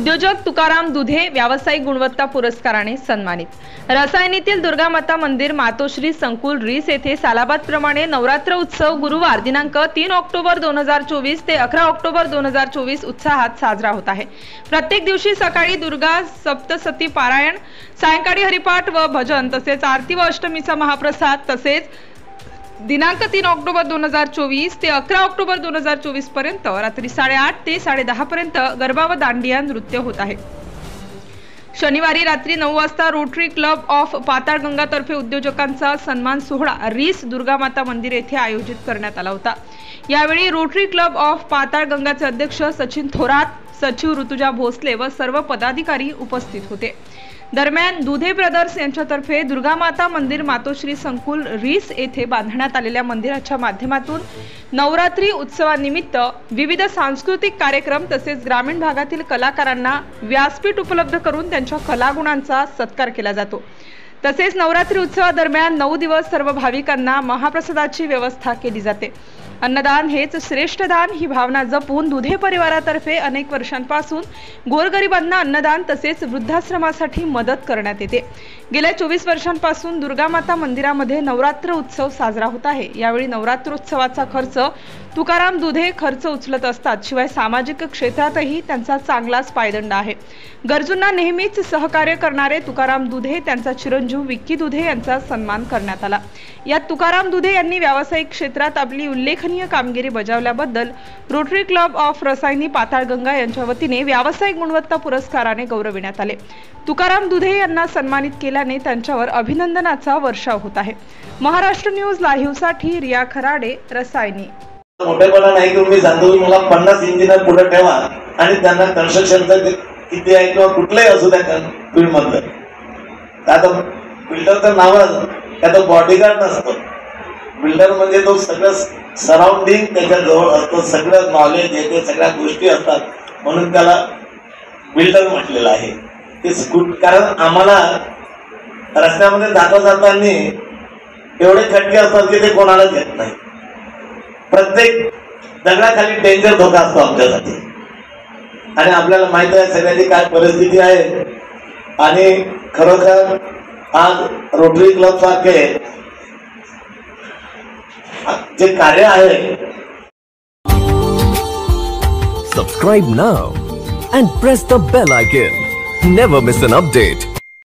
उद्योजक तुकाराम दुधे व्यावसायिक गुणवत्ता पुरस्काराने सन्मानित। रसायनीतील दुर्गामाता मंदिर मातोश्री संकुल रीस येथे सालाबादप्रमाणे नवरात्र उत्सव गुरुवार दिनांक 3 ऑक्टोबर 2024 ते 11 ऑक्टोबर 2024 उत्साहात साजरा होत आहे। प्रत्येक दिवशी सकाळी दुर्गा सप्तशती पारायण, सायंकाळी हरिपाठ व भजन तसेच आरती व अष्टमीचा महाप्रसाद तसेच दिनांक 3 ऑक्टोबर 2024 ते 11 ऑक्टोबर 2024 पर्यंत रात्री 8:30 ते 10:30 पर्यंत गरबा व दांडिया नृत्य होत आहे। शनिवारी रात्री 9 वाजता रोटरी क्लब ऑफ पाताळगंगा तर्फे उद्योजकांचा सन्मान सोहळा रीस दुर्गामाता मंदिर येथे आयोजित करण्यात आला होता। यावेळी रोटरी क्लब ऑफ पाताळगंगाचे अध्यक्ष सचिन थोरात, सचिव ऋतुजा भोसले व सर्व पदाधिकारी उपस्थित होते। दरम्यान दुधे ब्रदर्स यांच्यातर्फे दुर्गामाता मंदिर मातोश्री संकुल रीस येथे बांधण्यात आलेल्या मंदिराच्या माध्यमातून नवरात्री उत्सवानिमित्त विविध सांस्कृतिक कार्यक्रम तसेच ग्रामीण भागातील कलाकारांना व्यासपीठ उपलब्ध करून त्यांच्या कलागुणांचा सत्कार केला जातो। तसेच नवरात्री उत्सवादरम्यान 9 दिवस सर्व भाविकांना महाप्रसादाची व्यवस्था केली जाते। अन्नदान हेच श्रेष्ठ दान ही भावना जपून दुधे परिवारातर्फे अनेक वर्षांपासून गोरगरिबांना अन्नदान तसेच वृद्धाश्रमासाठी मदत करण्यात येते। गेल्या 24 वर्षांपासून दुर्गामाता मंदिरामध्ये नवरात्र उत्सव साजरा होत आहे। यावेळी नवरात्रोत्सवाचा खर्च तुकाराम दुधे खर्च उचलत असतात। शिवाय सामाजिक क्षेत्रातही त्यांचा चांगलाच पायदंड आहे। गरजूंना नेहमीच सहकार्य करणारे तुकाराम दुधे त्यांचा चिरंजीव विक्की दुधे यांचा सन्मान करण्यात आला। यात तुकाराम दुधे यांनी व्यावसायिक क्षेत्रात आपली उल्लेखनीय कामगिरी बजावल्याबद्दल rotary club of Rasayani Patalganga यांच्या वतीने व्यावसायिक गुणवत्ता पुरस्काराने गौरविण्यात आले। तुकाराम दुधे यांना सन्मानित केल्याने त्यांच्यावर अभिनंदनाचा वर्षाव होत आहे। महाराष्ट्र न्यूज लाईव्ह साठी रिया खराडे, रसायनी। मोठेपणा नाही की मी सांगतो की मला 50 इंजिनियर पुढे ठेवा आणि त्यांना कन्स्ट्रक्शनचं किती आहे किंवा कुठलंही असू द्या फील्ड मध्ये, आता बिल्डरचं नावच त्याचा बॉडीगार्ड नसतो। बिल्डर म्हणजे तो सगळं सराउंडिंग त्याच्या जवळ असतो, सगळं नॉलेज येते, सगळ्या गोष्टी असतात, म्हणून त्याला बिल्डर म्हटलेलं आहे। ते कारण आम्हाला रस्त्यामध्ये जाता जाताना एवढे खटके असतात की ते कोणालाच येत नाही। प्रत्येक दगडाखाली डेंजर धोका असतो आमच्यासाठी आणि आपल्याला माहित आहे सगळ्याची काय परिस्थिती आहे। आणि खरोखर आज रोटरी क्लब सारखे जे कार्य आहे, subscribe now and press the bell icon. Never miss an update.